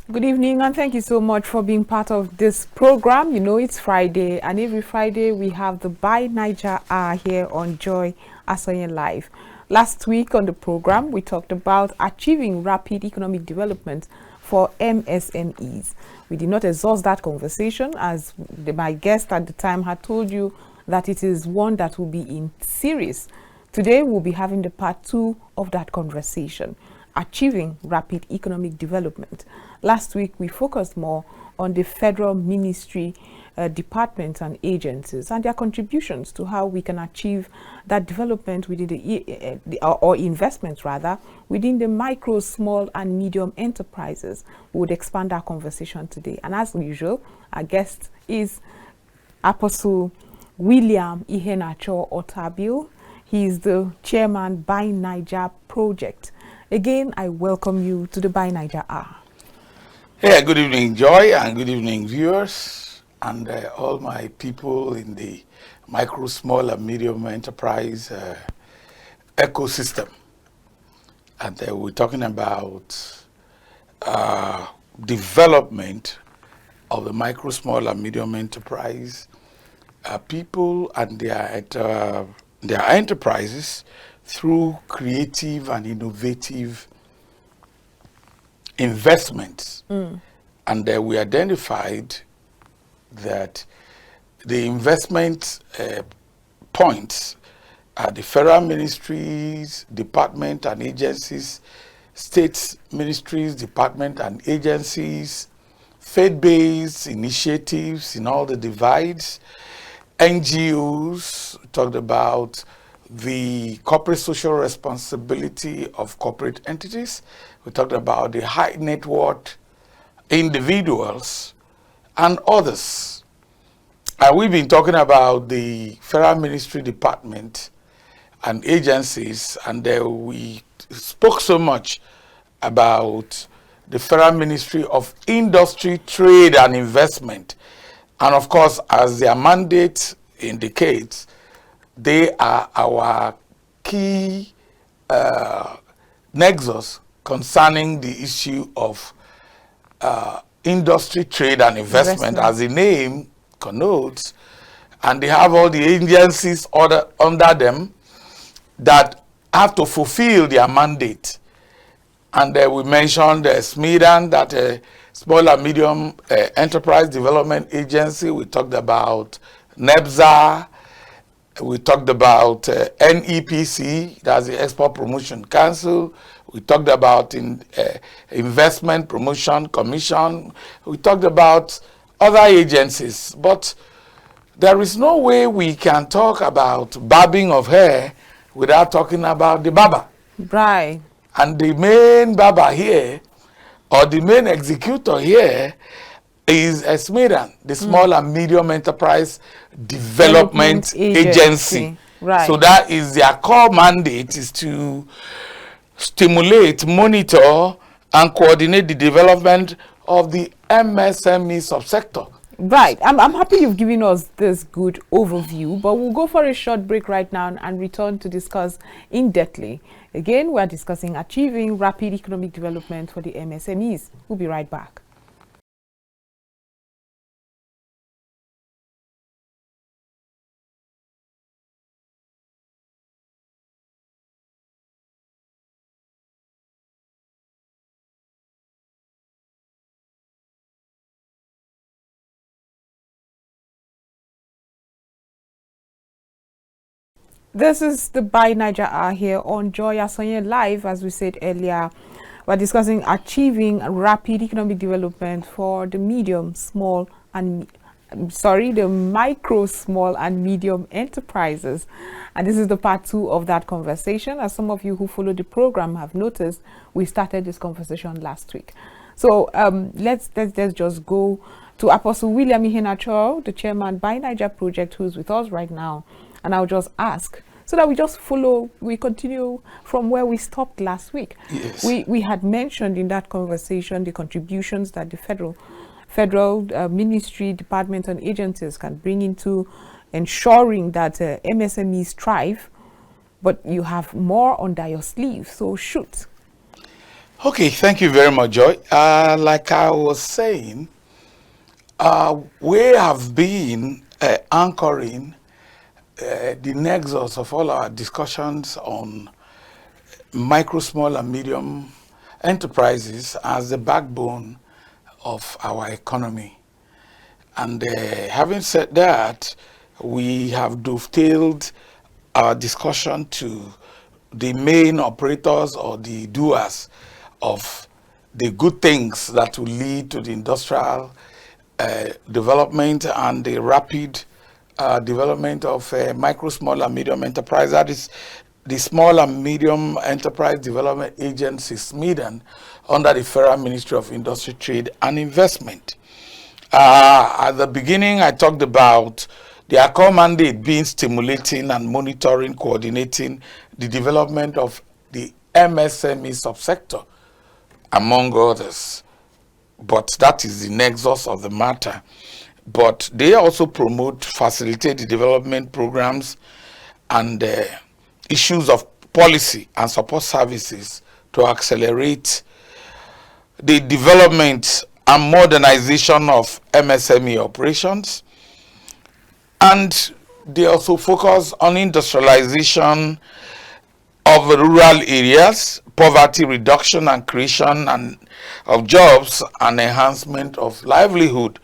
Good evening, and thank you so much for being part of this program. You know, it's Friday, and every Friday we have the By NAIJA hour here on Joy Asonye Live. Last week on the program, we talked about achieving rapid economic development for MSMEs. We did not exhaust that conversation, as my guest at the time had told you that it is one that will be in series. Today, we'll be having the part 2 of that conversation, achieving rapid economic development. Last week, we focused more on the federal ministry, departments and agencies and their contributions to how we can achieve that development within or investments rather, within the micro, small and medium enterprises. We would expand our conversation today. And as usual, our guest is Apostle William Iheanacho Otabil. He is the chairman By NAIJA project. Again, I welcome you to the By NAIJA hour. Yeah, good evening, Joy, and good evening, viewers, and all my people in the micro, small, and medium enterprise ecosystem. And we're talking about development of the micro, small, and medium enterprise people and their enterprises through creative and innovative investments. And we identified that the investment points are the federal ministries, department and agencies, state ministries, department and agencies, faith-based initiatives in all the divides, NGOs. We talked about the corporate social responsibility of corporate entities. We talked about the high net worth individuals and others. And we've been talking about the federal ministry, department and agencies, and we spoke so much about the federal ministry of industry, trade and investment. And of course, as their mandate indicates, they are our key nexus concerning the issue of industry, trade, and investment, as the name connotes. And they have all the agencies under them that have to fulfill their mandate. And we mentioned SMEDAN, that Small and Medium Enterprise Development Agency. We talked about NEBZA. We talked about NEPC, that's the Export Promotion Council. We talked about Investment Promotion Commission. We talked about other agencies. But there is no way we can talk about barbing of hair without talking about the barber. Right. And the main barber here, or the main executor here, is SMEDAN, the Small and Medium Enterprise Development Agency. Right. So that is their core mandate, is to stimulate, monitor, and coordinate the development of the MSME subsector. Right. I'm happy you've given us this good overview, but we'll go for a short break right now and return to discuss in-depthly. Again, we're discussing achieving rapid economic development for the MSMEs. We'll be right back. This is the By NAIJA hour here on Joy Asonye Live. As we said earlier, we're discussing achieving rapid economic development for the medium, small and the micro, small and medium enterprises. And this is the part 2 of that conversation. As some of you who follow the program have noticed, we started this conversation last week. So let's just go to Apostle William Iheanacho, the chairman By NAIJA project, who's with us right now. And I'll just ask, so that we continue from where we stopped last week. Yes. We had mentioned in that conversation the contributions that the federal ministry, departments and agencies can bring into ensuring that MSMEs thrive, but you have more under your sleeve, so shoot. Okay, thank you very much, Joy. Like I was saying, we have been anchoring the nexus of all our discussions on micro, small, and medium enterprises as the backbone of our economy. And having said that, we have dovetailed our discussion to the main operators or the doers of the good things that will lead to the industrial development and the rapid development of micro, small, and medium enterprise. That is the Small and Medium Enterprise Development Agency, SMEDAN, under the Federal Ministry of Industry, Trade and Investment. At the beginning, I talked about their core mandate being stimulating and monitoring, coordinating the development of the MSME subsector, among others. But that is the nexus of the matter. But they also promote, facilitate the development programs and issues of policy and support services to accelerate the development and modernization of MSME operations. And they also focus on industrialization of rural areas, poverty reduction and creation of jobs and enhancement of livelihood.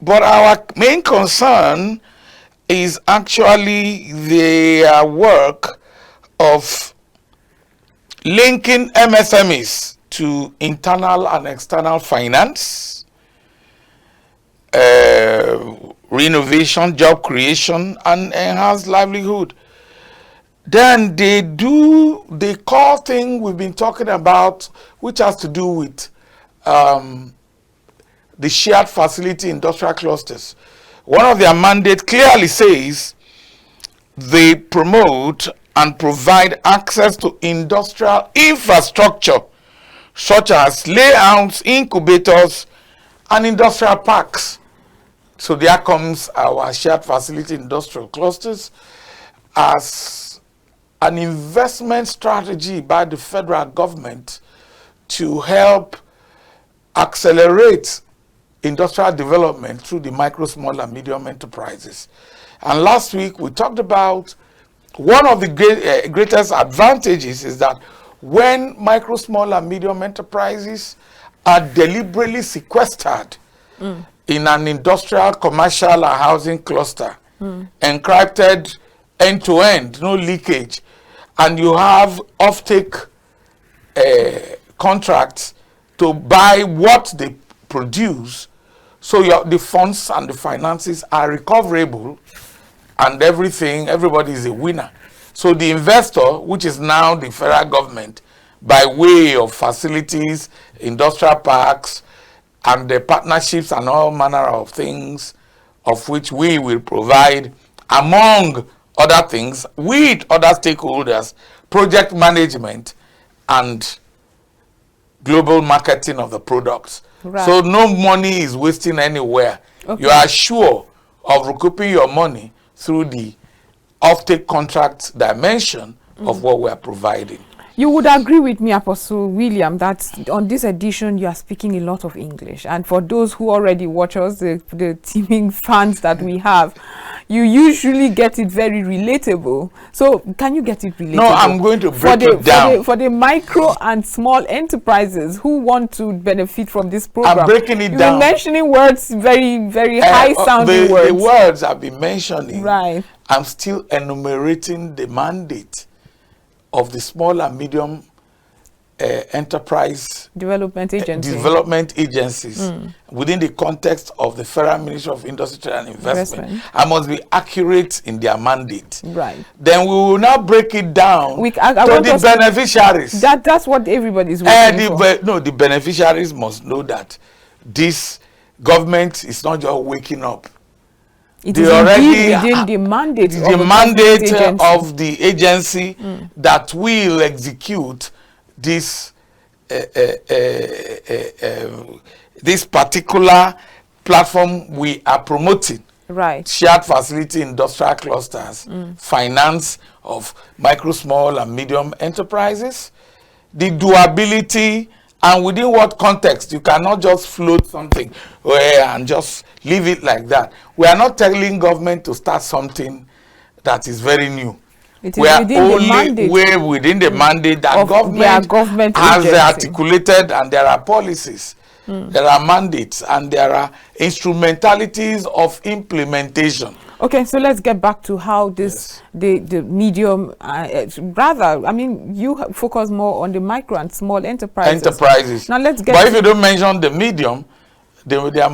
But our main concern is actually the work of linking MSMEs to internal and external finance, renovation, job creation, and enhanced livelihood. Then they do the core thing we've been talking about, which has to do with the shared facility industrial clusters. One of their mandates clearly says they promote and provide access to industrial infrastructure such as layouts, incubators, and industrial parks. So there comes our shared facility industrial clusters as an investment strategy by the federal government to help accelerate industrial development through the micro, small, and medium enterprises. And last week we talked about one of the greatest advantages is that when micro, small, and medium enterprises are deliberately sequestered in an industrial, commercial, and housing cluster, encrypted end-to-end, no leakage, and you have offtake contracts to buy what they produce, so the funds and the finances are recoverable, and everybody is a winner. So the investor, which is now the federal government, by way of facilities, industrial parks, and the partnerships and all manner of things, of which we will provide, among other things, with other stakeholders, project management, and global marketing of the products. Right. So no money is wasting anywhere. Okay. You are sure of recouping your money through the offtake contract dimension of what we are providing. You would agree with me, Apostle William, that on this edition you are speaking a lot of English. And for those who already watch us, the teeming fans that we have, you usually get it very relatable. So can you get it relatable? No, I'm going to break it down. For the micro and small enterprises who want to benefit from this program. I'm breaking it down. You're mentioning words, very, very high-sounding words. The words I've been mentioning, right. I'm still enumerating the mandate of the small and medium enterprise development agencies within the context of the Federal Ministry of Industry, Trade and Investment. I must be accurate in their mandate. Right. Then we will now break it down to the beneficiaries. That's what everybody's waiting for. No, the beneficiaries must know that this government is not just waking up. It is indeed within the mandate of the agency that will execute this this particular platform we are promoting. Right. Shared facility industrial clusters, finance of micro, small, and medium enterprises, the doability, and within what context. You cannot just float something and just leave it like that. We are not telling government to start something that is very new. It is we are within the only mandate within the mandate that government has agency. articulated, and there are policies, there are mandates, and there are instrumentalities of implementation. Okay, so let's get back to how this the medium rather, I mean, you focus more on the micro and small enterprises. Now let's get. But if you don't mention the medium, there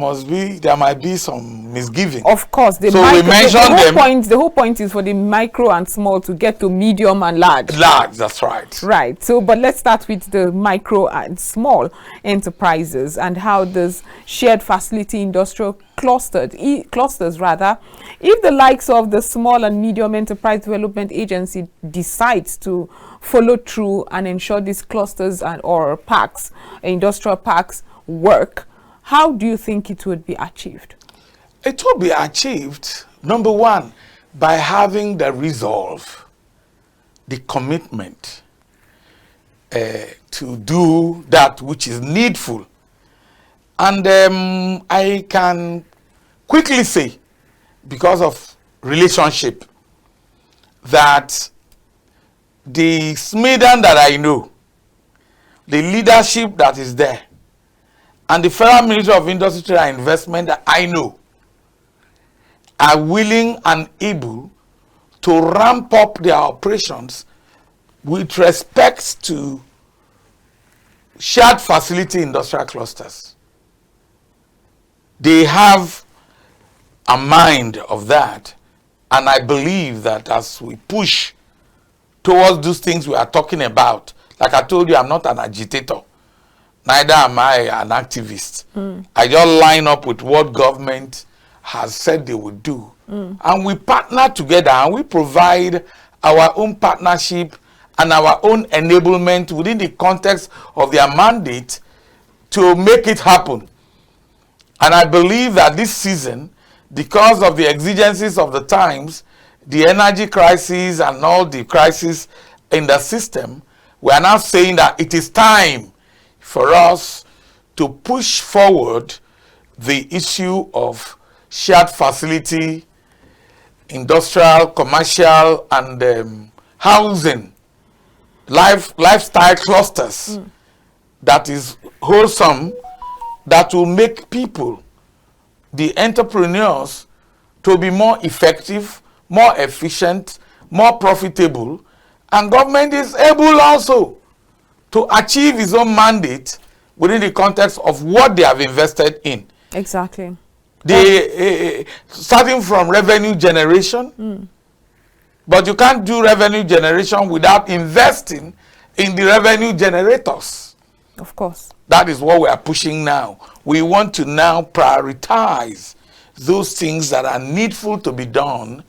might be some misgiving. Of course, we mentioned them. The whole point is for the micro and small to get to medium and large. Large, that's right. Right. So, but let's start with the micro and small enterprises and how this shared facility industrial clusters rather. If the likes of the Small and Medium Enterprise Development Agency decides to follow through and ensure these clusters or parks, industrial parks work, how do you think it would be achieved? It will be achieved, number one, by having the resolve, the commitment to do that which is needful. And I can quickly say, because of relationship, that the SMEDAN that I know, the leadership that is there, and the Federal Ministry of Industry and Investment that I know are willing and able to ramp up their operations with respect to shared facility industrial clusters. They have a mind of that, and I believe that as we push towards those things we are talking about, like I told you, I'm not an agitator. Neither am I an activist. I just line up with what government has said they would do. And we partner together and we provide our own partnership and our own enablement within the context of their mandate to make it happen. And I believe that this season, because of the exigencies of the times, the energy crisis and all the crises in the system, we are now saying that it is time for us to push forward the issue of shared facility, industrial, commercial, and housing, lifestyle clusters that is wholesome, that will make people, the entrepreneurs, to be more effective, more efficient, more profitable, and government is able also to achieve its own mandate within the context of what they have invested in. Exactly. Starting from revenue generation, but you can't do revenue generation without investing in the revenue generators. Of course. That is what we are pushing now. We want to now prioritize those things that are needful to be done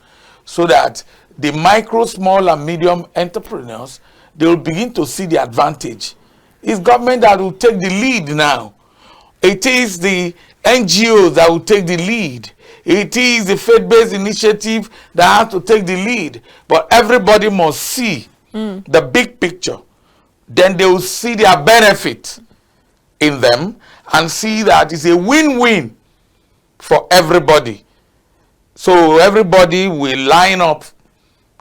so that the micro, small, and medium entrepreneurs, they will begin to see the advantage. It's government that will take the lead now. It is the NGOs that will take the lead. It is the faith-based initiative that has to take the lead. But everybody must see the big picture. Then they will see their benefit in them and see that it's a win-win for everybody. So everybody will line up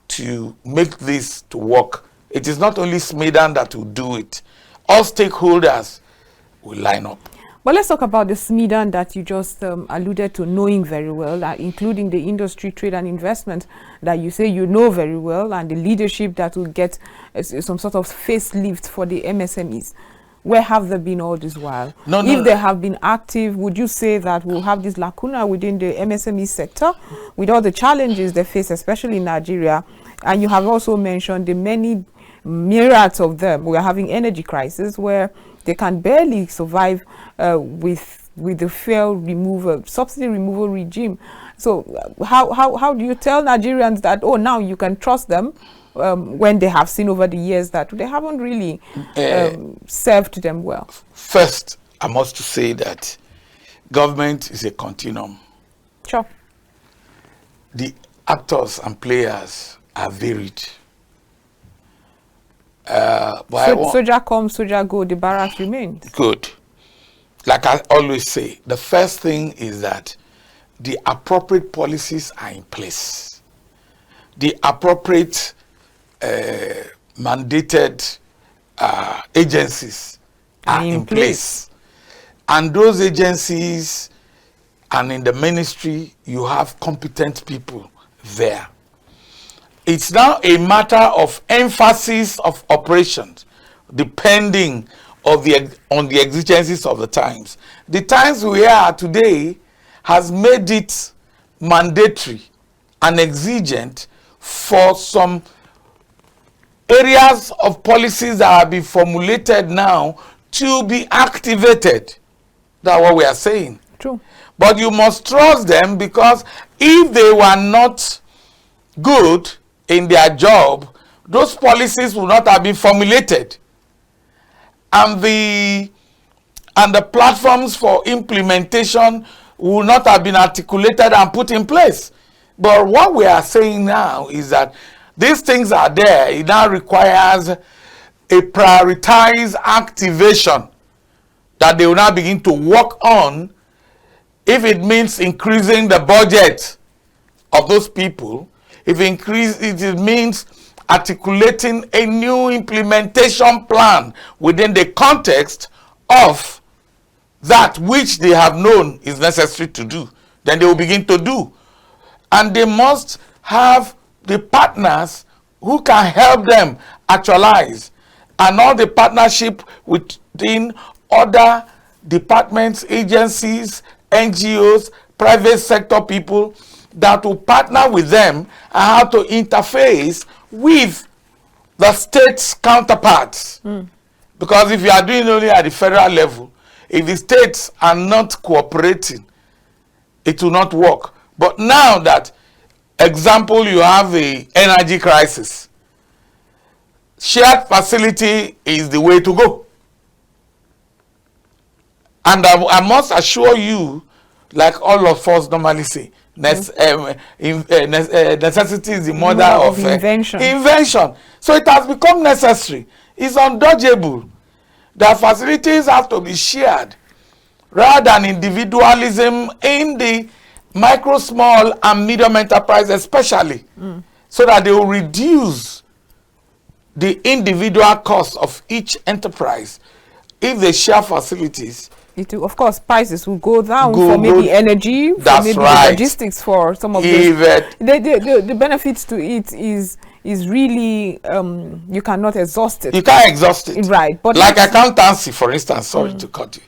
to make this to work. It is not only SMEDAN that will do it. All stakeholders will line up. But let's talk about the SMEDAN that you just alluded to knowing very well, including the industry, trade and investment that you say you know very well, and the leadership that will get some sort of facelift for the MSMEs. Where have they been all this while? If they have been active, would you say that we'll have this lacuna within the MSME sector with all the challenges they face, especially in Nigeria? And you have also mentioned the many myriads of them. We are having energy crisis where they can barely survive with the failed subsidy removal regime. So how do you tell Nigerians that, oh, now you can trust them when they have seen over the years that they haven't really served them well? First, I must say that government is a continuum. Sure. The actors and players are varied. Soldier come, soldier go, the barracks remains. Good. Like I always say, the first thing is that the appropriate policies are in place. The appropriate mandated agencies are in place. And those agencies and in the ministry, you have competent people there. It's now a matter of emphasis of operations, depending on the exigencies of the times. The times we are today has made it mandatory and exigent for some areas of policies that have been formulated now to be activated. That's what we are saying. True. But you must trust them, because if they were not good in their job, those policies would not have been formulated. And the platforms for implementation will not have been articulated and put in place. But what we are saying now is that these things are there. It now requires a prioritized activation that they will now begin to work on. If it means increasing the budget of those people, if it means articulating a new implementation plan within the context of that which they have known is necessary to do, then they will begin to do. And they must have the partners who can help them actualize, and all the partnership within other departments, agencies, NGOs, private sector people that will partner with them and how to interface with the state's counterparts. Because if you are doing only at the federal level, if the states are not cooperating, it will not work. But now that, example, you have a energy crisis, shared facility is the way to go. And I must assure you, like all of us normally say, necessity is the mother of invention. So it has become necessary. It's undodgeable that facilities have to be shared rather than individualism in the micro, small, and medium enterprise especially, so that they will reduce the individual cost of each enterprise. If they share facilities, of course, prices will go down for maybe energy, for maybe logistics, for some of those. The benefits to it is really, you cannot exhaust it. You can't exhaust it. Right. But like accountancy, for instance, sorry to cut you.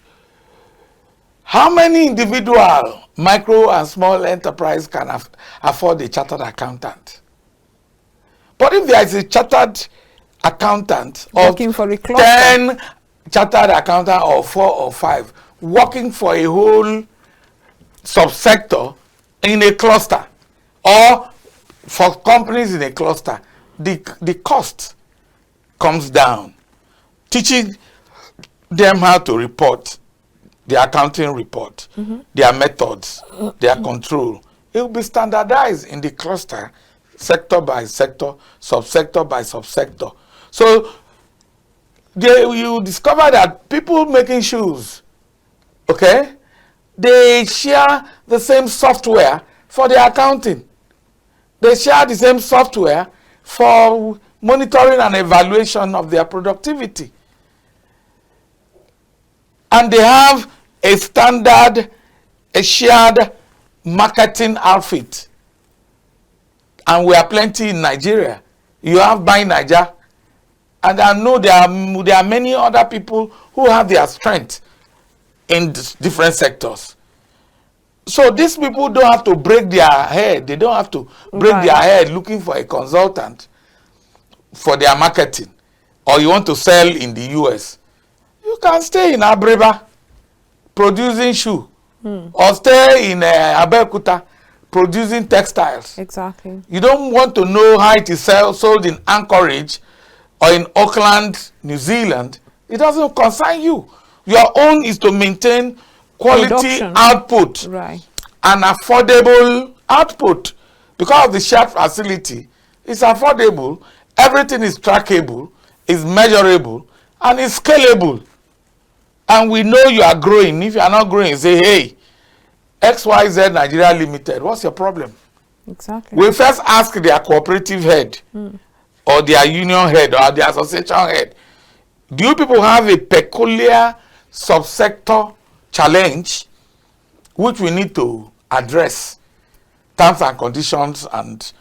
How many individual, micro and small enterprise can afford a chartered accountant? But if there is a chartered accountant working for a cluster, 10 chartered accountant or 4 or 5 working for a whole subsector in a cluster, or for companies in a cluster, the cost comes down. Teaching them how to report, the accounting report, their methods, their control, it will be standardized in the cluster, sector by sector, subsector by subsector. So you discover that people making shoes, okay, they share the same software for their accounting. They share the same software for monitoring and evaluation of their productivity. And they have a standard, a shared marketing outfit. And we are plenty in Nigeria. You have Buy NAIJA. And I know there are many other people who have their strength in different sectors. So these people don't have to break their head. They don't have to break their head looking for a consultant for their marketing. Or you want to sell in the US. You can stay in Abreba producing shoe. Or stay in Abeokuta producing textiles. Exactly. You don't want to know how it is sold in Anchorage or in Auckland, New Zealand. It doesn't concern you. Your own is to maintain quality production, output, right, and affordable output. Because of the shared facility, it's affordable, everything is trackable, is measurable, and is scalable. And we know you are growing. If you are not growing, say, hey, XYZ Nigeria Limited, what's your problem? Exactly. We first ask their cooperative head or their union head or their association head, do you people have a peculiar subsector challenge which we need to address? Terms and conditions and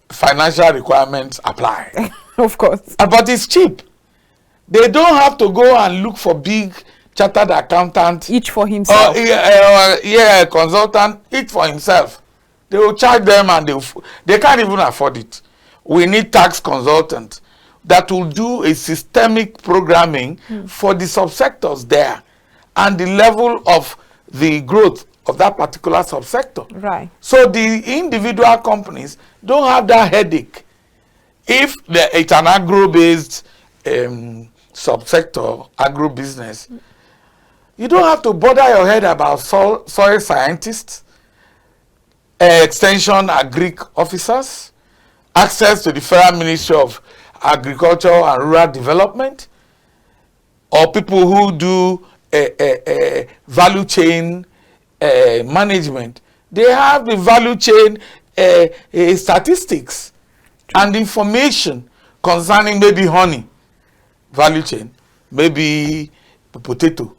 financial requirements apply. Of course. But it's cheap. They don't have to go and look for big chartered accountant. Each for himself. Yeah, consultant, each for himself. They will charge them and they can't even afford it. We need tax consultants that will do a systemic programming for the subsectors there and the level of the growth of that particular subsector. Right. So the individual companies don't have that headache. If it's an agro-based subsector, agro-business, you don't have to bother your head about soil scientists, extension agric officers, access to the Federal Ministry of Agriculture and Rural Development, or people who do value chain management. They have the value chain statistics and information concerning maybe honey, value chain, maybe potato,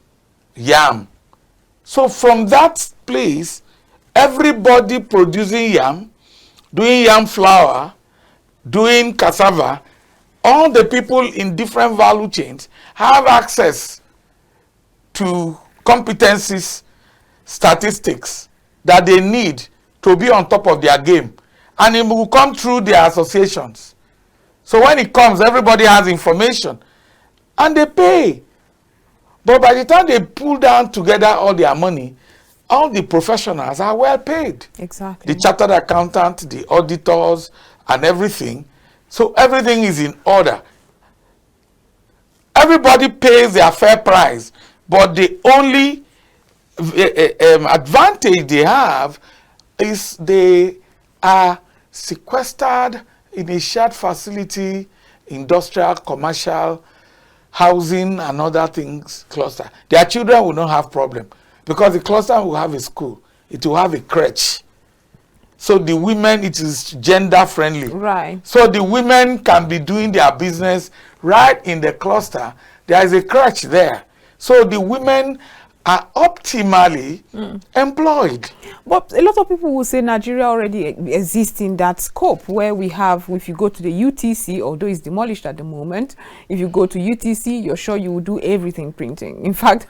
yam. So from that place, everybody producing yam, doing yam flour, doing cassava, all the people in different value chains have access to competencies, statistics that they need to be on top of their game. And it will come through their associations. So when it comes, everybody has information and they pay. But by the time they pull down together all their money, all the professionals are well paid. Exactly. The chartered accountant, the auditors, and everything. So everything is in order. Everybody pays their fair price, but the only advantage they have is they are sequestered in a shared facility, industrial, commercial, housing, and other things cluster. Their children will not have problem because the cluster will have a school. It will have a crèche. So the women, it is gender friendly. Right. So the women can be doing their business right in the cluster. There is a crèche there. So the women are optimally employed. But a lot of people will say Nigeria already exists in that scope where we have, if you go to the UTC, although it's demolished at the moment, if you go to UTC, you're sure you will do everything printing. In fact,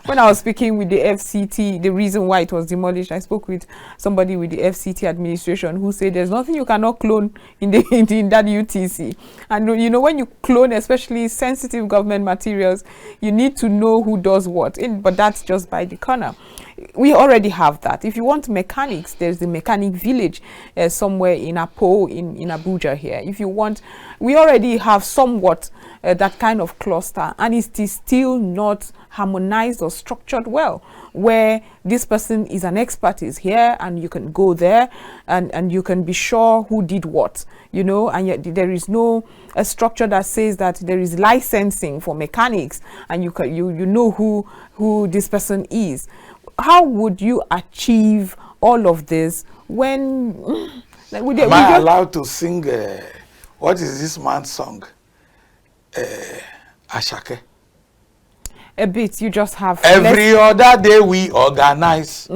when I was speaking with the FCT, the reason why it was demolished, I spoke with somebody with the FCT administration who said there's nothing you cannot clone in that UTC. And you know, when you clone, especially sensitive government materials, you need to know who does what. But that's just by the corner. We already have that. If you want mechanics, there's the mechanic village somewhere in Apo in Abuja here. If you want, we already have somewhat that kind of cluster, and it is still not harmonized or structured well, where this person is an expert is here and you can go there and you can be sure who did what, you know, and yet there is no a structure that says that there is licensing for mechanics and you know who this person is. How would you achieve all of this when am I allowed to sing what is this man's song? Ashake. A bit, you just have every other day we organize.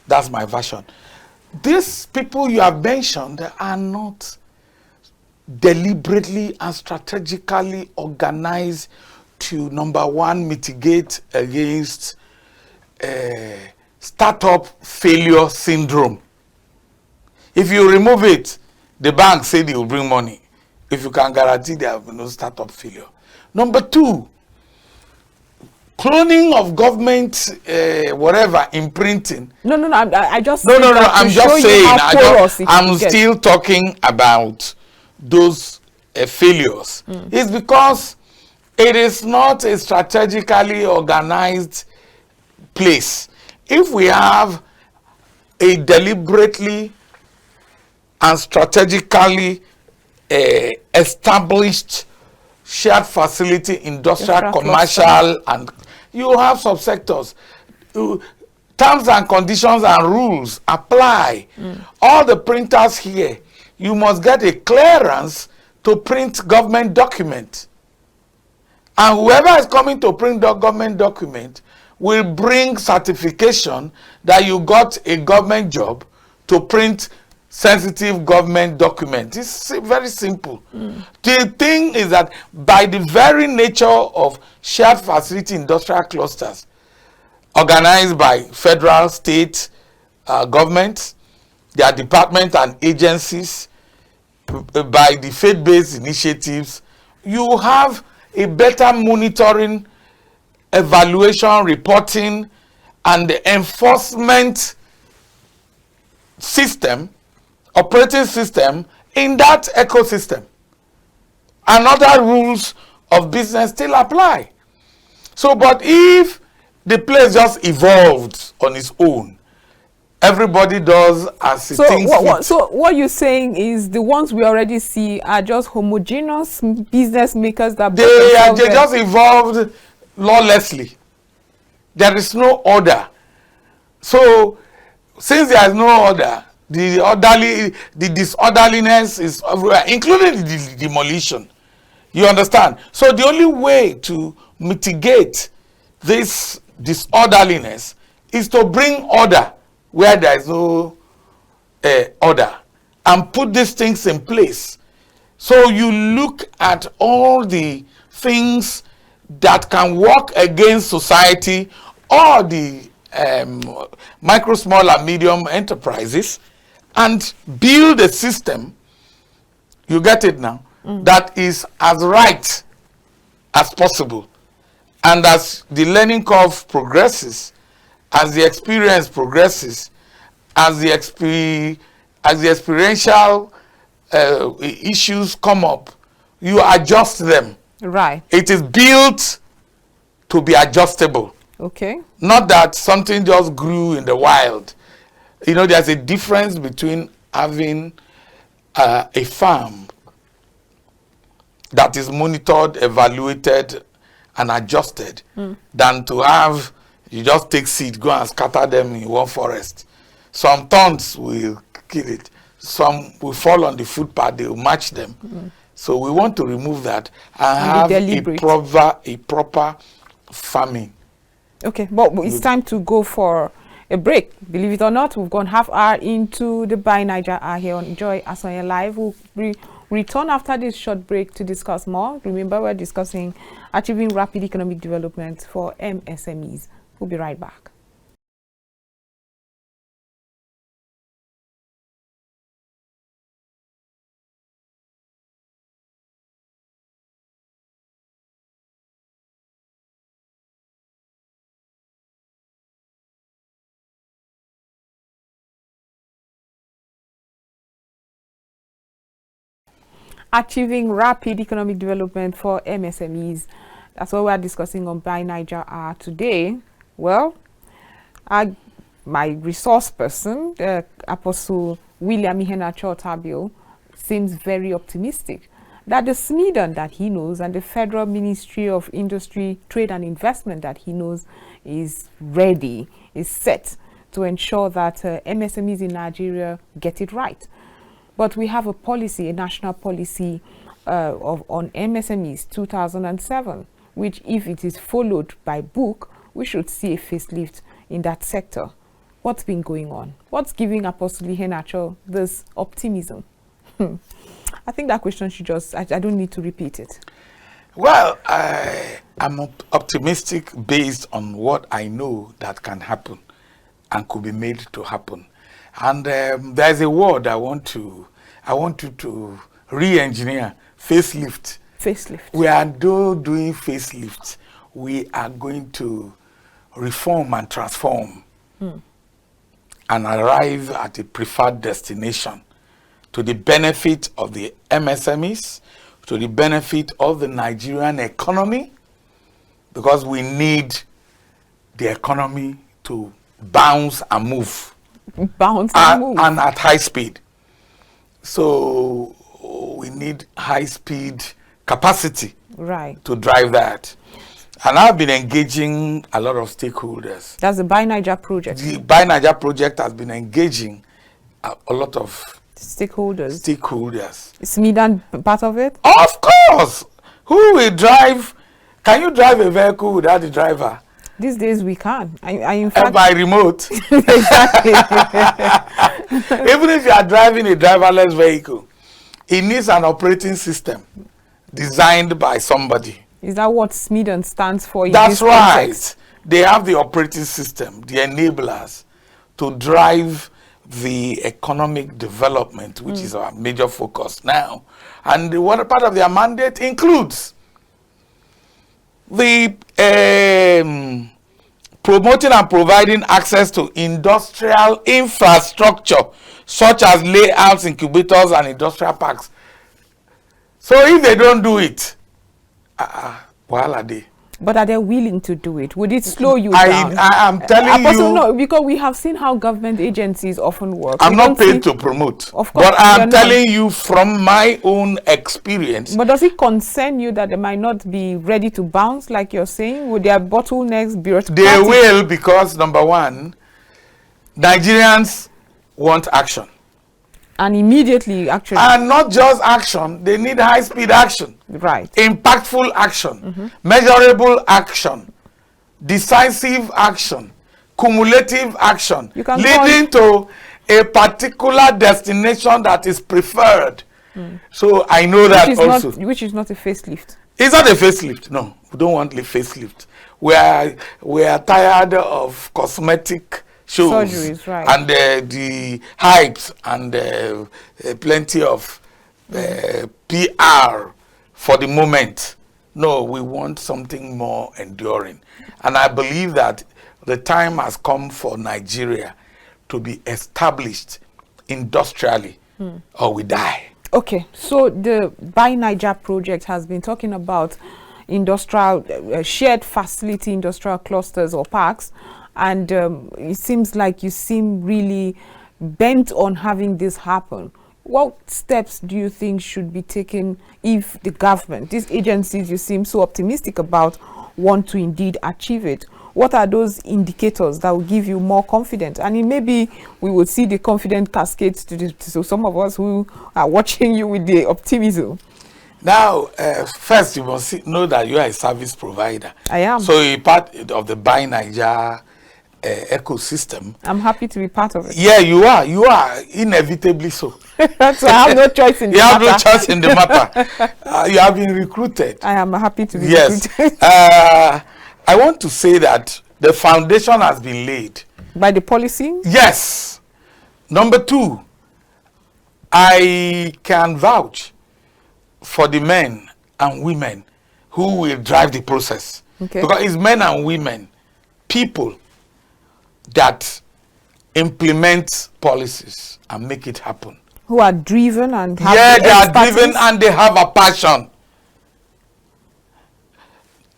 That's my version. These people you have mentioned are not deliberately and strategically organized to, number one, mitigate against startup failure syndrome. If you remove it, the bank said it will bring money. If you can guarantee there will be no startup failure. Number two, cloning of government, whatever, imprinting. No, I just I'm just saying. I'm still talking about those failures. It's because it is not a strategically organized place. If we have a deliberately and strategically established shared facility, industrial, commercial, and you have subsectors. Terms and conditions and rules apply. All the printers here, you must get a clearance to print government document. And whoever is coming to print the government document will bring certification that you got a government job to print sensitive government document. It's very simple. The thing is that by the very nature of shared facility industrial clusters organized by federal, state governments, their departments and agencies, by the faith-based initiatives, you have a better monitoring, evaluation, reporting, and the enforcement system, operating system in that ecosystem. And other rules of business still apply. So, but if the place just evolved on its own, everybody does as it thinks fit. So what you're saying is the ones we already see are just homogeneous business makers that they just evolved lawlessly. There is no order. So since there is no order, the disorderliness is everywhere, including the demolition. You understand? So the only way to mitigate this disorderliness is to bring order where there is no order and put these things in place. So you look at all the things that can work against society or the micro, small, and medium enterprises and build a system, you get it now, that is as right as possible. And as the learning curve progresses, as the experience progresses, as the experiential issues come up, you adjust them. Right. It is built to be adjustable. Okay. Not that something just grew in the wild. You know, there's a difference between having a farm that is monitored, evaluated, and adjusted than to have, you just take seed, go and scatter them in one forest. Some thorns will kill it. Some will fall on the footpath, they will match them. So we want to remove that and have a proper farming. Okay, but it's time to go for a break. Believe it or not, we've gone half hour into the Buy NAIJA hour here on Joy Asonye Live. We'll return after this short break to discuss more. Remember, we're discussing achieving rapid economic development for MSMEs. We'll be right back. Achieving rapid economic development for MSMEs. That's what we're discussing on Buy NAIJA today. Well, my resource person, Apostle William Iheanacho Otabil, seems very optimistic that the SMEDAN that he knows and the Federal Ministry of Industry, Trade and Investment that he knows is ready, is set to ensure that MSMEs in Nigeria get it right. But we have a policy, a national policy on MSMEs 2007, which if it is followed by book, we should see a facelift in that sector. What's been going on? What's giving Apostle Iheanacho this optimism? I think that question should just, I don't need to repeat it. Well, I'm optimistic based on what I know that can happen and could be made to happen. And there's a word I want you to re-engineer: facelift. Facelift. We are doing facelift. We are going to reform and transform and arrive at a preferred destination to the benefit of the MSMEs, to the benefit of the Nigerian economy, because we need the economy to bounce and move. Bounce and move. And at high speed. So we need high speed capacity Right. to drive that. And I've been engaging a lot of stakeholders. That's the Buy NAIJA project. The Buy NAIJA project has been engaging a lot of Stakeholders. Is Smedan part of it? Of course. Who will drive? Can you drive a vehicle without the driver? These days we can. I in fact, by remote. exactly. Even if you are driving a driverless vehicle, it needs an operating system designed by somebody. Is that what Smedan stands for? That's right. They have the operating system, the enablers, to drive the economic development, which is our major focus now. And one part of their mandate includes the promoting and providing access to industrial infrastructure, such as layouts, incubators, and industrial parks. So if they don't do it, well, are they? But are they willing to do it? Would it slow you down? I am telling you. No, because we have seen how government agencies often work. I'm not paid to promote. Of course, but I'm telling you from my own experience. But does it concern you that they might not be ready to bounce, like you're saying? Would their bottlenecks be? They will, because number one, Nigerians want action. And immediately, actually. And not just action, they need high-speed action. Right. Impactful action, measurable action, decisive action, cumulative action, leading to a particular destination that is preferred. So I know that also. Which is not a facelift. It's not a facelift. No, we don't want a facelift. We are tired of cosmetic shows, surgeries, right, and the hypes and plenty of PR for the moment. No, we want something more enduring. And I believe that the time has come for Nigeria to be established industrially, or we die. Okay, so the Buy NAIJA project has been talking about industrial, shared facility industrial clusters or parks. And it seems like you seem really bent on having this happen. What steps do you think should be taken if the government, these agencies you seem so optimistic about, want to indeed achieve it? What are those indicators that will give you more confidence? And maybe we will see the confident cascades to some of us who are watching you with the optimism. Now, first you must know that you are a service provider. I am. So you're part of the Buy NAIJA ecosystem. I'm happy to be part of it. Yeah, you are. You are inevitably so. So I have no choice in the matter. You have no choice in the matter. You have been recruited. I am happy to be recruited. I want to say that the foundation has been laid. By the policy? Yes. Number two, I can vouch for the men and women who will drive the process. Okay. Because it's men and women, people that implement policies and make it happen. Who are driven and have they are driven and they have a passion.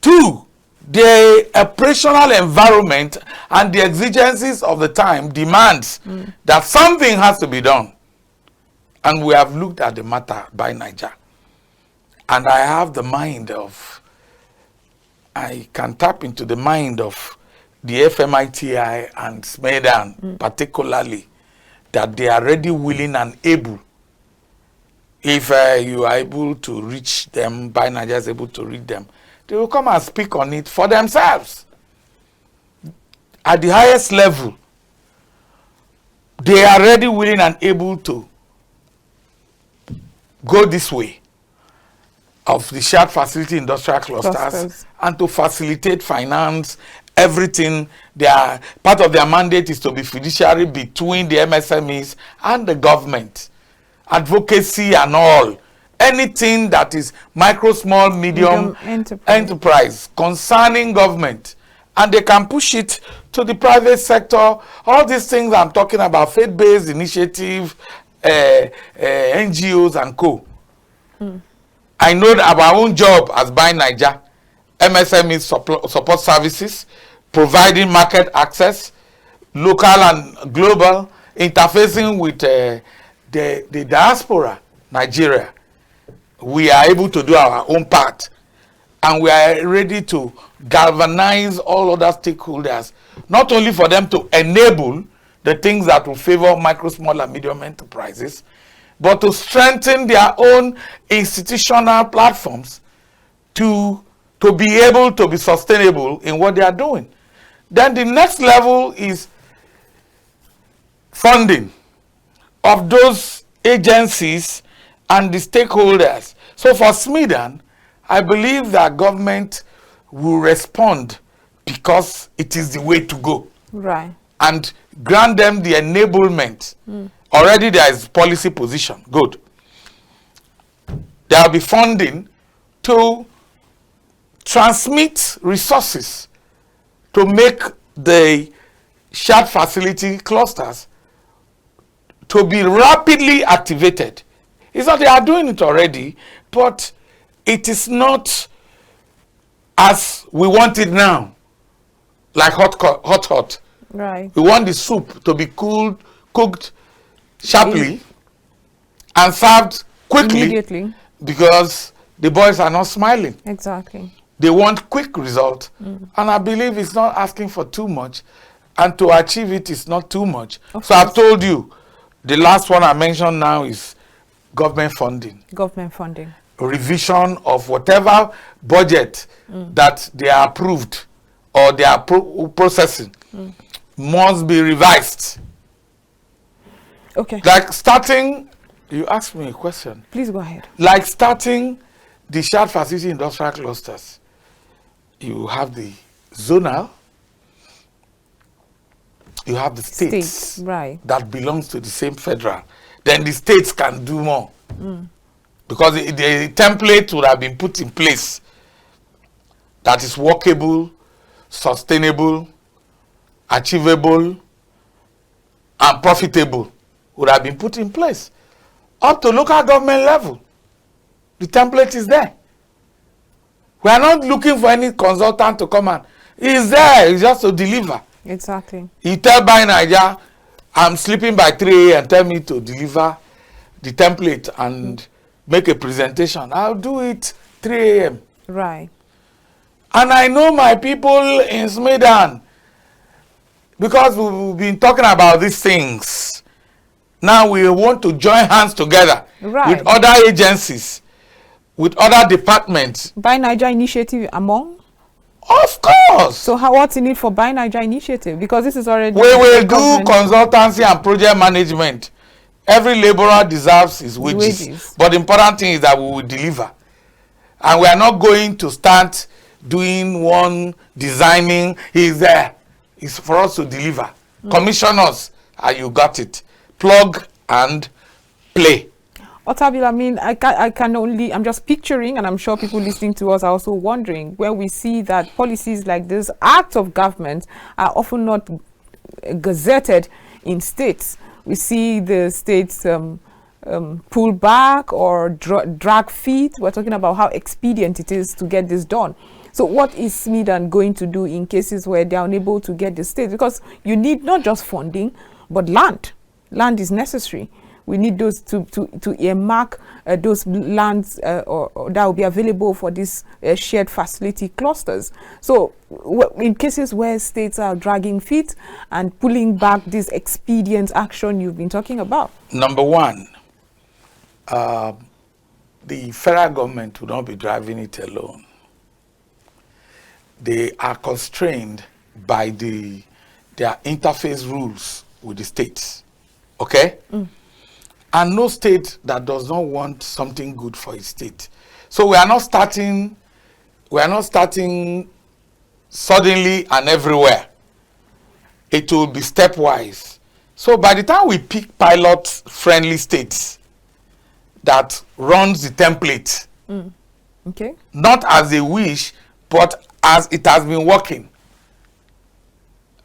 Two, the operational environment and the exigencies of the time demands that something has to be done. And we have looked at the matter by NAIJA. And I have the mind of, I can tap into the mind of the FMITI and Smedan, particularly, that they are ready, willing, and able. If you are able to reach them, Buy NAIJA is able to reach them, they will come and speak on it for themselves. At the highest level, they are ready, willing, and able to go this way of the shared facility industrial clusters and to facilitate finance, everything. Part of their mandate is to be fiduciary between the MSMEs and the government, advocacy and all. Anything that is micro, small, medium enterprise concerning government, and they can push it to the private sector. All these things I'm talking about, faith-based initiative, NGOs and co. I know that our own job as Buy NAIJA, MSME support services, providing market access, local and global, interfacing with the diaspora, Nigeria. We are able to do our own part and we are ready to galvanize all other stakeholders, not only for them to enable the things that will favor micro, small, and medium enterprises, but to strengthen their own institutional platforms to be able to be sustainable in what they are doing. Then the next level is funding of those agencies and the stakeholders. So for SMEDAN, I believe that government will respond because it is the way to go. Right. And grant them the enablement. Already there is policy position. Good. There will be funding to transmit resources to make the shared facility clusters to be rapidly activated. It's not they are doing it already, but it is not as we want it now, like hot. Right. We want the soup to be cooked sharply and served quickly Immediately. because the boys are not smiling. Exactly. They want quick result, and I believe it's not asking for too much, and to achieve it is not too much. So I've told you, the last one I mentioned now is government funding. Government funding. Revision of whatever budget that they are approved or they are processing must be revised. Okay. Like starting, you asked me a question. Please go ahead. Like starting the shared facility industrial clusters, you have the zonal, you have the states right, that belongs to the same federal. Then the states can do more because the template would have been put in place that is workable, sustainable, achievable, and profitable would have been put in place up to local government level. The template is there. We are not looking for any consultant to come and it's there. It's just to deliver. Exactly. You tell by NAIJA, I'm sleeping by 3 a.m. and tell me to deliver the template and make a presentation. I'll do it 3 a.m. Right. And I know my people in SMEDAN because we've been talking about these things. Now we want to join hands together with other agencies, with other departments. Buy NAIJA initiative among? Of course. So what's in it for Buy NAIJA initiative? Because this is already... We will do consultancy and project management. Every laborer deserves his wages. But the important thing is that we will deliver. And we are not going to start doing one designing. He's there. It's for us to deliver. Commission us and you got it. Plug and play. Otabil, I mean, I'm just picturing, and I'm sure people listening to us are also wondering, when we see that policies like this, acts of government, are often not gazetted in states. We see the states pull back or drag feet. We're talking about how expedient it is to get this done. So what is SMEDAN going to do in cases where they're unable to get the state? Because you need not just funding, but land. Land is necessary. We need those to earmark those lands or that will be available for these shared facility clusters. So in cases where states are dragging feet and pulling back this expedient action you've been talking about. Number one, the federal government will not be driving it alone. They are constrained by their interface rules with the states. Okay? And no state that does not want something good for its state. So we are not starting suddenly and everywhere. It will be stepwise. So by the time we pick pilot-friendly states that runs the template, okay, not as they wish, but as it has been working.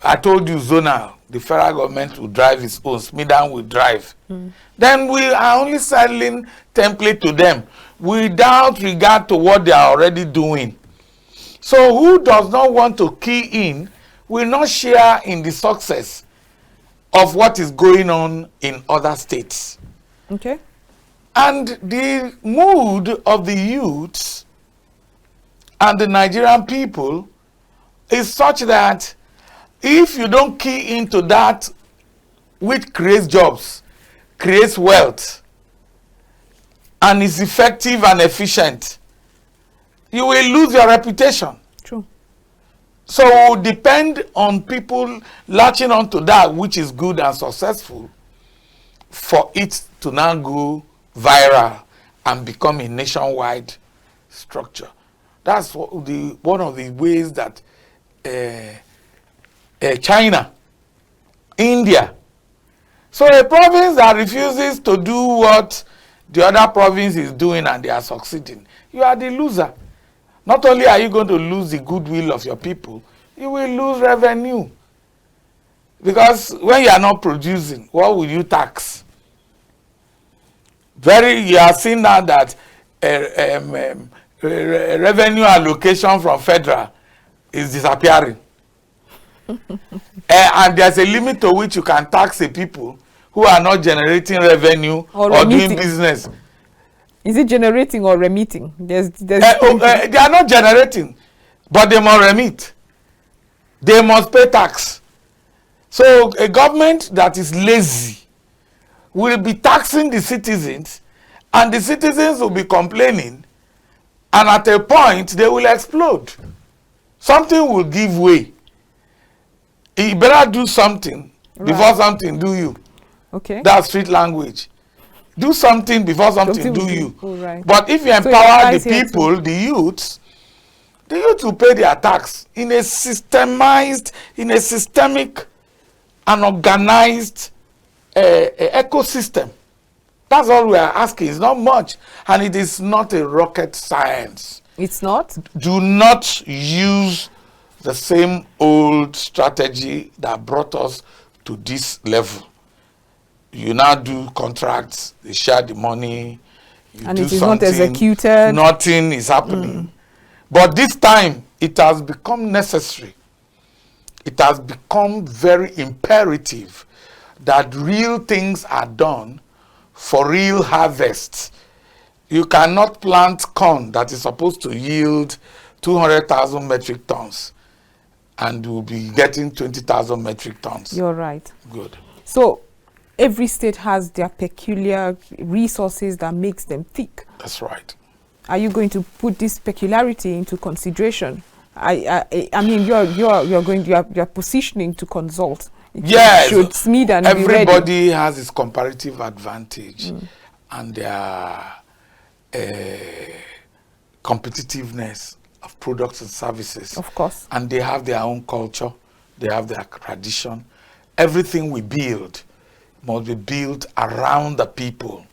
I told you zonal, the federal government will drive its own, SMEDAN will drive. Then we are only selling template to them without regard to what they are already doing. So who does not want to key in will not share in the success of what is going on in other states. Okay. And the mood of the youths and the Nigerian people is such that if you don't key into that which creates jobs, creates wealth, and is effective and efficient, you will lose your reputation. True. So it will depend on people latching on to that which is good and successful for it to now go viral and become a nationwide structure. That's one of the ways that China, India. So a province that refuses to do what the other province is doing and they are succeeding, you are the loser. Not only are you going to lose the goodwill of your people, you will lose revenue. Because when you are not producing, what will you tax? You are seeing now that revenue allocation from federal is disappearing. And there's a limit to which you can tax the people who are not generating revenue or doing business. Is it generating or remitting? They are not generating, but they must remit. They must pay tax. So a government that is lazy will be taxing the citizens, and the citizens will be complaining, and at a point they will explode. Something will give way. You better do something before something do you. Okay. That's street language. Do something before something do you. Right. But if you empower the people, the youths will pay their tax in a systemized, in a systemic and organized ecosystem. That's all we are asking. It's not much, and it is not a rocket science. It's not? Do not use the same old strategy that brought us to this level. You now do contracts, they share the money, and it is not executed. Nothing is happening. But this time, it has become necessary. It has become very imperative that real things are done for real harvests. You cannot plant corn that is supposed to yield 200,000 metric tons and you'll be getting 20,000 metric tons. You're right. Good. So every state has their peculiar resources that makes them thick. That's right. Are you going to put this peculiarity into consideration? I mean, you're positioning to consult. Yes. Should Smith and everybody has its comparative advantage and their competitiveness of products and services. Of course. And they have their own culture. They have their tradition. Everything we build must be built around the people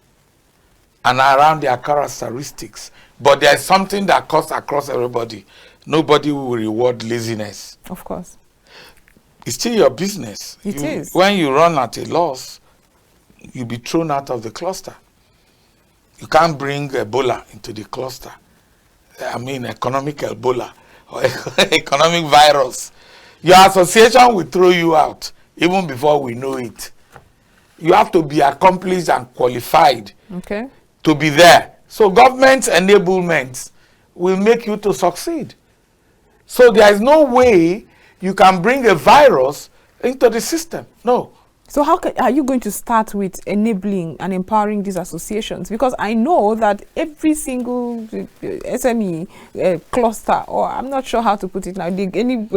and around their characteristics. But there is something that cuts across everybody. Nobody will reward laziness. Of course. It's still your business. It is. When you run at a loss, you'll be thrown out of the cluster. You can't bring Ebola into the cluster. I mean, economic Ebola or economic virus. Your association will throw you out even before we know it. You have to be accomplished and qualified to be there. So government enablement will make you to succeed. So there is no way you can bring a virus into the system. No. So how are you going to start with enabling and empowering these associations? Because I know that every single SME cluster, or I'm not sure how to put it now, any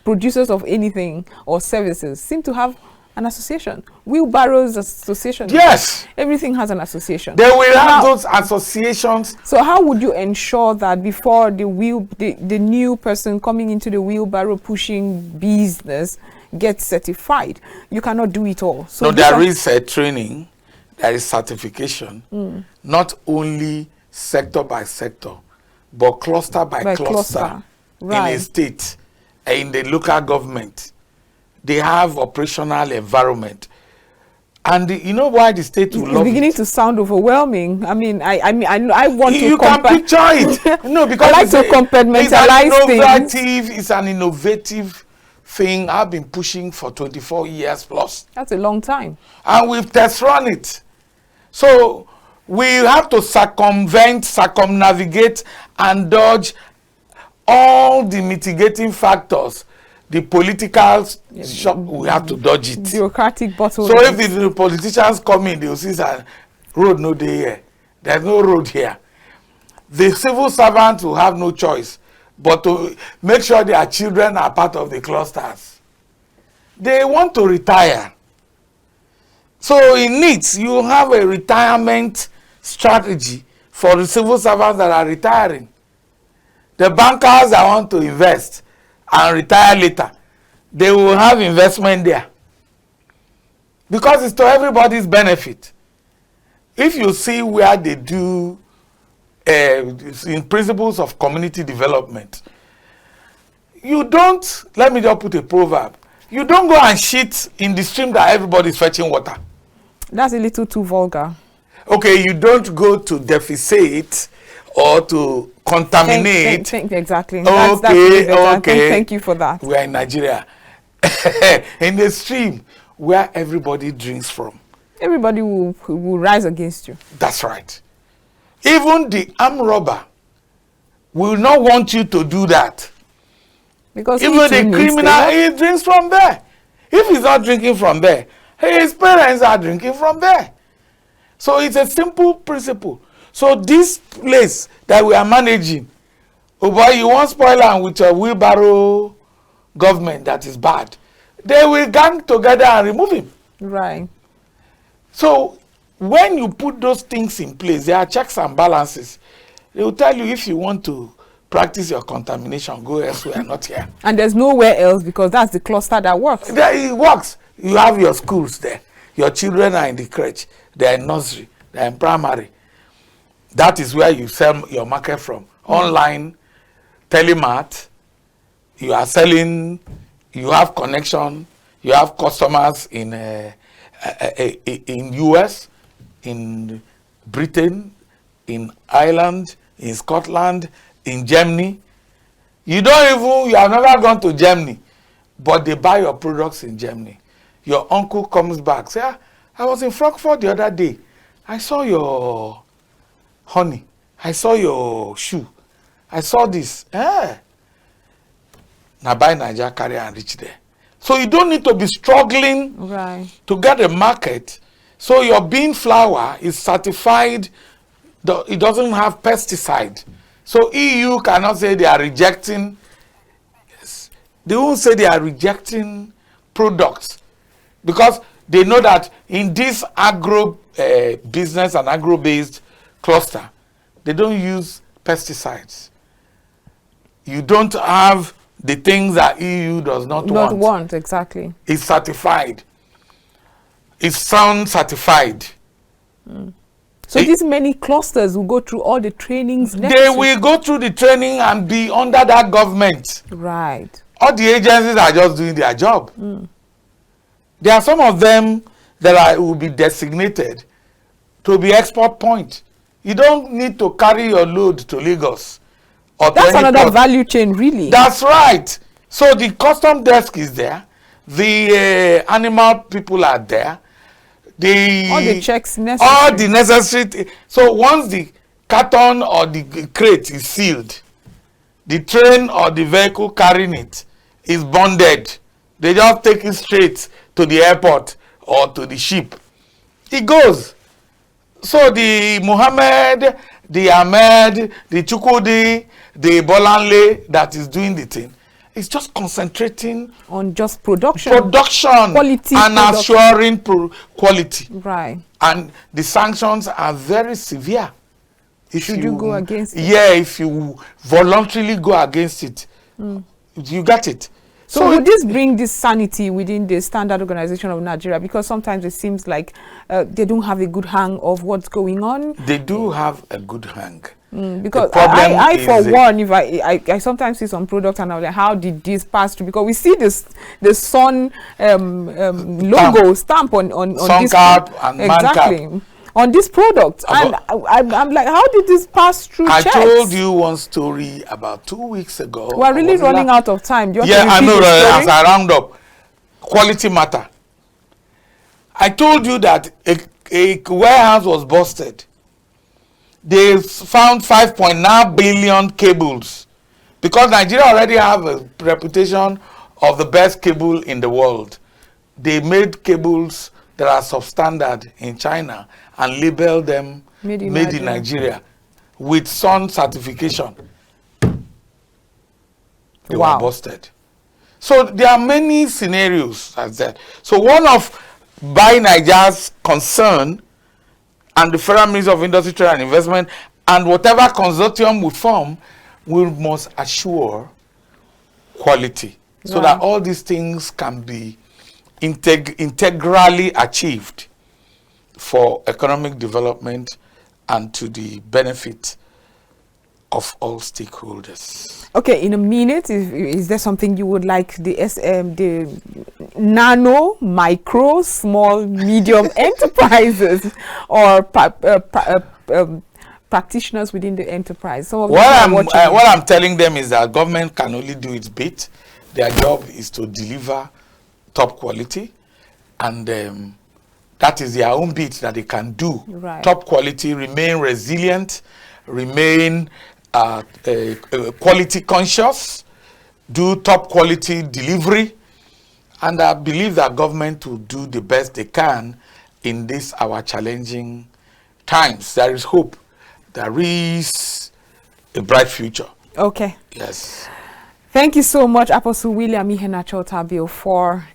producers of anything or services seem to have an association. Wheelbarrows association. Yes. Everything has an association. They will have those associations. So how would you ensure that before the new person coming into the wheelbarrow pushing business gets certified? You cannot do it all. So no, there is training, there is certification, not only sector by sector, but cluster by cluster. Right. In a state, in the local government. They have operational environment, and you know why the state will love it. It's beginning to sound overwhelming. I mean, I want to. You can picture it. No, because I like to compartmentalize things. It's an innovative thing. I've been pushing for 24 years plus. That's a long time. And we've test run it. So we have to circumvent, circumnavigate, and dodge all the mitigating factors, the political shock, we have to dodge it. Bureaucratic bottlenecks. So if the politicians come in, they will see that road no day here. There's no road here. The civil servants will have no choice but to make sure their children are part of the clusters. They want to retire. So it needs, you have a retirement strategy for the civil servants that are retiring. The bankers that want to invest and retire later, they will have investment there. Because it's to everybody's benefit. If you see where they do in principles of community development, you don't, let me just put a proverb, you don't go and shit in the stream that everybody's fetching water. That's a little too vulgar. Okay, you don't go to deficit or to contaminate. Exactly. Okay, okay. Thank you for that. We are in Nigeria. In the stream where everybody drinks from. Everybody will rise against you. That's right. Even the armed robber will not want you to do that. Because even the criminal, he drinks from there. If he's not drinking from there, his parents are drinking from there. So it's a simple principle. So this place that we are managing, oh boy, you won't spoil them with a wheelbarrow government that is bad. They will gang together and remove him. Right. So when you put those things in place, there are checks and balances. They will tell you if you want to practice your contamination, go elsewhere, not here. And there's nowhere else because that's the cluster that works. There, it works. You have your schools there. Your children are in the crèche. They are in nursery. They are in primary. That is where you sell your market from. Online, telemart. You are selling. You have connection. You have customers in US, in Britain, in Ireland, in Scotland, in Germany. You have never gone to Germany, but they buy your products in Germany. Your uncle comes back, say, I was in Frankfurt the other day. I saw your honey. I saw your shoe. I saw this. Now buy NAIJA, carry and reach there. So you don't need to be struggling to get a market. So your bean flour is certified. It doesn't have pesticide. So EU cannot say they are rejecting. Yes, they won't say they are rejecting products because they know that in this agro business and agro-based cluster, they don't use pesticides. You don't have the things that EU does not want. Exactly. It's certified. It's sound certified. So these many clusters will go through all the trainings necessary. They will go through the training and be under that government. Right. All the agencies are just doing their job. There are some of them that will be designated to be export point. You don't need to carry your load to Lagos. Or that's another value chain, really. That's right. So the custom desk is there. The animal people are there. All the checks necessary. All the necessary. So once the carton or the crate is sealed, the train or the vehicle carrying it is bonded. They just take it straight to the airport or to the ship. It goes. So the Muhammad, the Ahmed, the Chukwudi, the Bolanle that is doing the thing, it's just concentrating on just production, quality, and assuring quality. Right. And the sanctions are very severe. Should you go against it? Yeah, if you voluntarily go against it, you got it. So would this bring this sanity within the standard organization of Nigeria? Because sometimes it seems like they don't have a good hang of what's going on. They do have a good hang. Because I for one, if I sometimes see some products and I'm like, how did this pass through? Because we see the sun logo stamp on sun this cap and exactly man cap on this product, and I'm like, how did this pass through? I told you one story about 2 weeks ago. We're really running out of time. Do you want to I know that as story? I round up. Quality matter. I told you that a warehouse was busted. They found 5.9 billion cables Because Nigeria already have a reputation of the best cable in the world. They made cables that are substandard in China and label them made in Nigeria with Sun certification. They were busted. So there are many scenarios as that. So one of Buy NAIJA's concern, and the Federal Ministry of Industry, Trade and Investment, and whatever consortium we form, we must assure quality, so that all these things can be integrally achieved for economic development and to the benefit of all stakeholders. Okay, in a minute, is there something you would like the nano, micro, small, medium enterprises or practitioners within the enterprise? Some of what I'm telling them is that government can only do its bit. Their job is to deliver top quality, and that is their own bit that they can do. Top quality, remain resilient, remain quality conscious, do top quality delivery, and I believe that government will do the best they can in this our challenging times. There is hope. There is a bright future. Okay. Yes. Thank you so much, Apostle William Iheanacho Otabil, for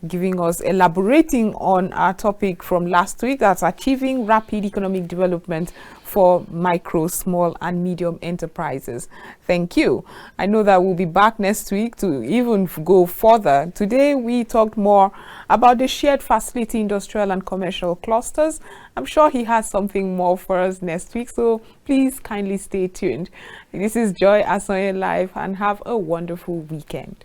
elaborating on our topic from last week, that's achieving rapid economic development for micro, small, and medium enterprises. Thank you. I know that we'll be back next week to even go further. Today, we talked more about the shared facility industrial and commercial clusters. I'm sure he has something more for us next week, so please kindly stay tuned. This is Joy Asonye Live, and have a wonderful weekend.